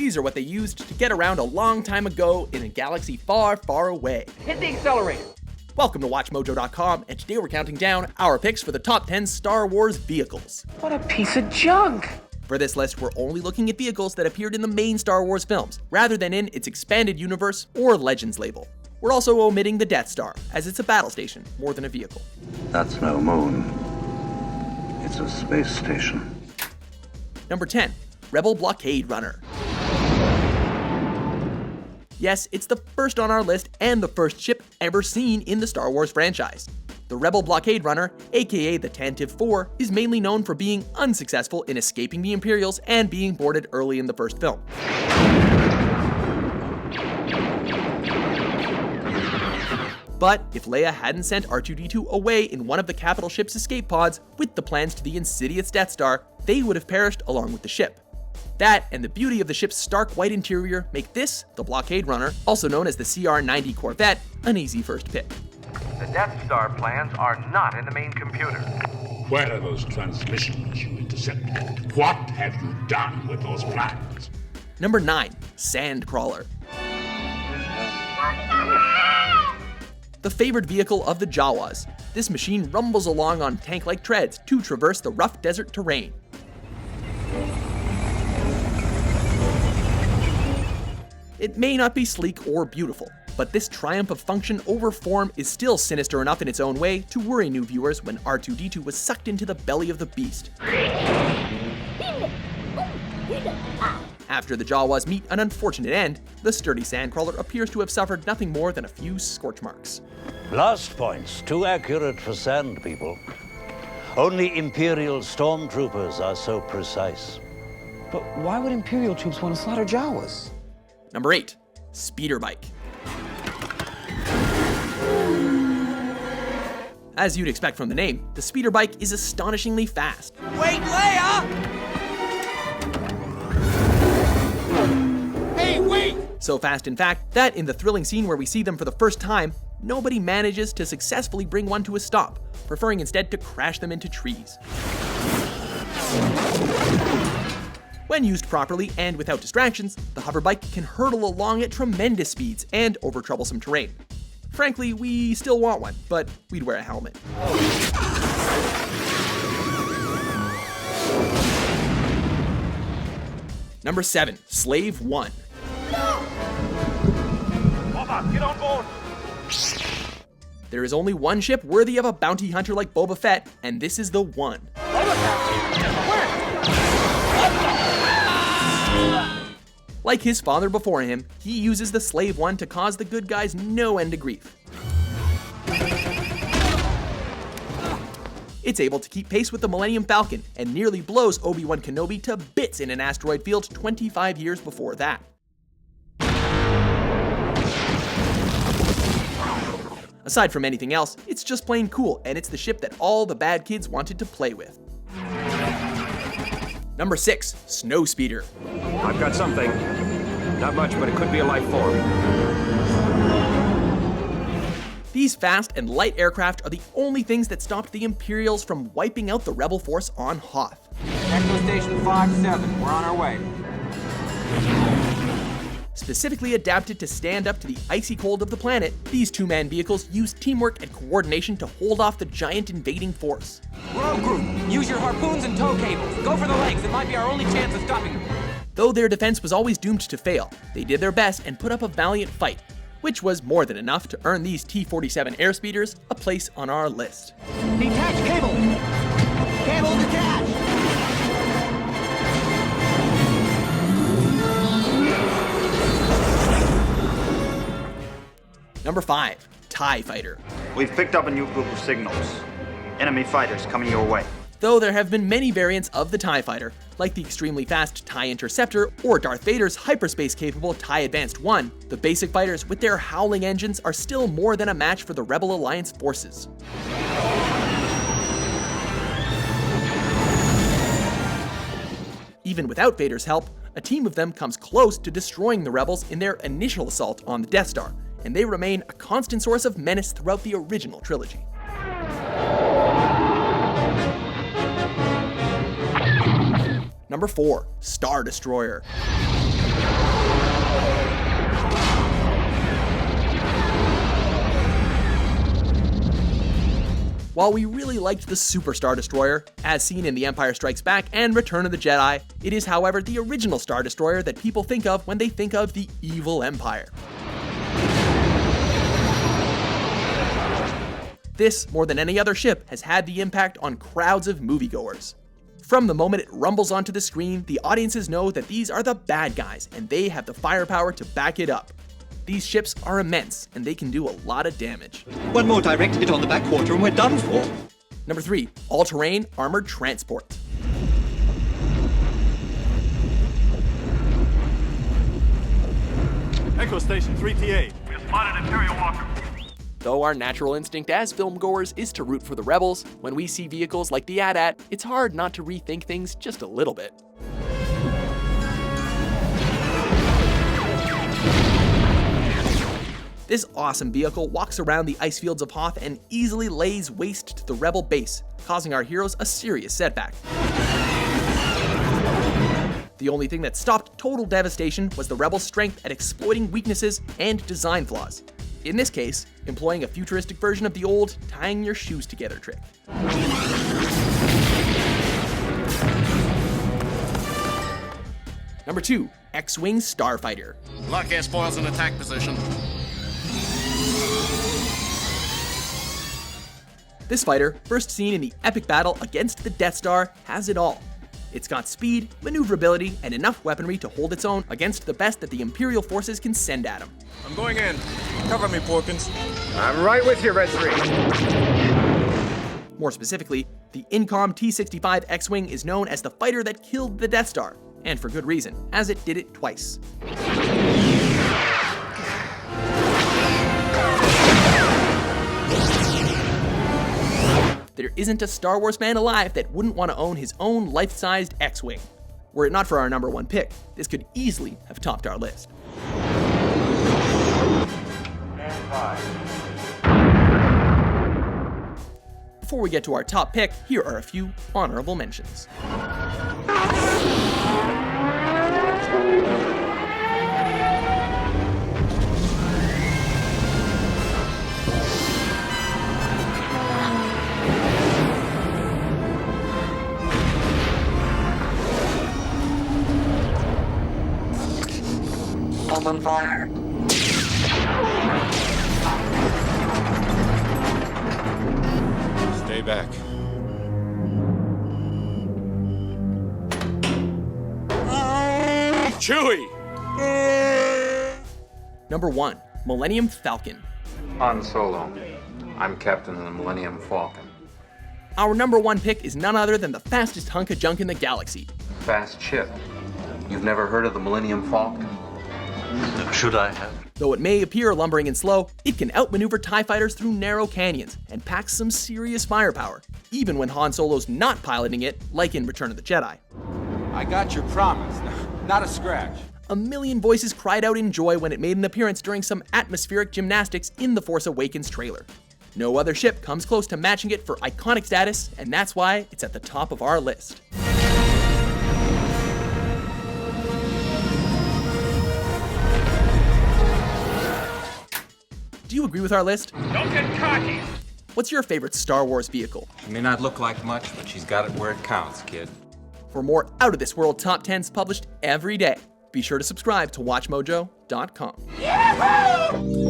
These are what they used to get around a long time ago in a galaxy far, far away. Hit the accelerator. Welcome to WatchMojo.com, and today we're counting down our picks for the top 10 Star Wars vehicles. What a piece of junk. For this list, we're only looking at vehicles that appeared in the main Star Wars films, rather than in its expanded universe or Legends label. We're also omitting the Death Star, as it's a battle station more than a vehicle. That's no moon. It's a space station. Number 10, Rebel Blockade Runner. Yes, it's the first on our list and the first ship ever seen in the Star Wars franchise. The Rebel Blockade Runner, aka the Tantive 4, is mainly known for being unsuccessful in escaping the Imperials and being boarded early in the first film. But if Leia hadn't sent R2-D2 away in one of the capital ship's escape pods with the plans to the insidious Death Star, they would have perished along with the ship. That and the beauty of the ship's stark white interior make this, the Blockade Runner, also known as the CR-90 Corvette, an easy first pick. The Death Star plans are not in the main computer. Where are those transmissions you intercepted? What have you done with those plans? Number 9, Sandcrawler. The favored vehicle of the Jawas, this machine rumbles along on tank-like treads to traverse the rough desert terrain. It may not be sleek or beautiful, but this triumph of function over form is still sinister enough in its own way to worry new viewers when R2-D2 was sucked into the belly of the beast. After the Jawas meet an unfortunate end, the sturdy Sandcrawler appears to have suffered nothing more than a few scorch marks. Blast points, too accurate for sand people. Only Imperial stormtroopers are so precise. But why would Imperial troops want to slaughter Jawas? Number 8, Speeder Bike. As you'd expect from the name, the Speeder Bike is astonishingly fast. Wait, Leia! Hey, wait! So fast, in fact, that in the thrilling scene where we see them for the first time, nobody manages to successfully bring one to a stop, preferring instead to crash them into trees. When used properly and without distractions, the hoverbike can hurtle along at tremendous speeds and over troublesome terrain. Frankly, we still want one, but we'd wear a helmet. Number 7, Slave 1. Boba, get on board! There is only one ship worthy of a bounty hunter like Boba Fett, and this is the one. Like his father before him, he uses the Slave One to cause the good guys no end of grief. It's able to keep pace with the Millennium Falcon and nearly blows Obi-Wan Kenobi to bits in an asteroid field 25 years before that. Aside from anything else, it's just plain cool, and it's the ship that all the bad kids wanted to play with. Number 6, Snowspeeder. I've got something. Not much, but it could be a life form. These fast and light aircraft are the only things that stopped the Imperials from wiping out the Rebel force on Hoth. Echo Station 5-7, we're on our way. Specifically adapted to stand up to the icy cold of the planet, these two-man vehicles use teamwork and coordination to hold off the giant invading force. Rogue group, use your harpoons and tow cables. Go for the legs, it might be our only chance of stopping them. Though their defense was always doomed to fail, they did their best and put up a valiant fight, which was more than enough to earn these T-47 airspeeders a place on our list. Detach cable! Cable detach! Number 5, TIE Fighter. We've picked up a new group of signals. Enemy fighters coming your way. Though there have been many variants of the TIE Fighter, like the extremely fast TIE Interceptor or Darth Vader's hyperspace-capable TIE Advanced 1, the basic fighters with their howling engines are still more than a match for the Rebel Alliance forces. Even without Vader's help, a team of them comes close to destroying the Rebels in their initial assault on the Death Star, and they remain a constant source of menace throughout the original trilogy. Number 4, Star Destroyer. While we really liked the Super Star Destroyer, as seen in The Empire Strikes Back and Return of the Jedi, it is, however, the original Star Destroyer that people think of when they think of the evil Empire. This, more than any other ship, has had the impact on crowds of moviegoers. From the moment it rumbles onto the screen, the audiences know that these are the bad guys, and they have the firepower to back it up. These ships are immense, and they can do a lot of damage. One more direct hit on the back quarter and we're done for. Number 3, all-terrain armored transport. Echo Station 3TA. We have spotted Imperial Walker. Though our natural instinct as filmgoers is to root for the rebels, when we see vehicles like the ATAT, it's hard not to rethink things just a little bit. This awesome vehicle walks around the ice fields of Hoth and easily lays waste to the rebel base, causing our heroes a serious setback. The only thing that stopped total devastation was the rebels' strength at exploiting weaknesses and design flaws. In this case, employing a futuristic version of the old tying your shoes together trick. Number 2, XWing Starfighter. Lock S-foils in attack position. This fighter, first seen in the epic battle against the Death Star, has it all. It's got speed, maneuverability, and enough weaponry to hold its own against the best that the Imperial forces can send at him. I'm going in. Cover me, Porkins. I'm right with you, Red 3. More specifically, the Incom T-65 X-Wing is known as the fighter that killed the Death Star, and for good reason, as it did it twice. There isn't a Star Wars fan alive that wouldn't want to own his own life-sized X-Wing. Were it not for our number 1 pick, this could easily have topped our list. Before we get to our top pick, here are a few honorable mentions. I'm on fire. Stay back. Chewie! Number 1, Millennium Falcon. Han Solo. I'm captain of the Millennium Falcon. Our number 1 pick is none other than the fastest hunk of junk in the galaxy. Fast ship. You've never heard of the Millennium Falcon? Should I have? Though it may appear lumbering and slow, it can outmaneuver TIE fighters through narrow canyons and packs some serious firepower, even when Han Solo's not piloting it, like in Return of the Jedi. I got your promise. Not a scratch. A million voices cried out in joy when it made an appearance during some atmospheric gymnastics in the Force Awakens trailer. No other ship comes close to matching it for iconic status, and that's why it's at the top of our list. Do you agree with our list? Don't get cocky! What's your favorite Star Wars vehicle? She may not look like much, but she's got it where it counts, kid. For more out-of-this-world top 10s published every day, be sure to subscribe to WatchMojo.com. Yahoo!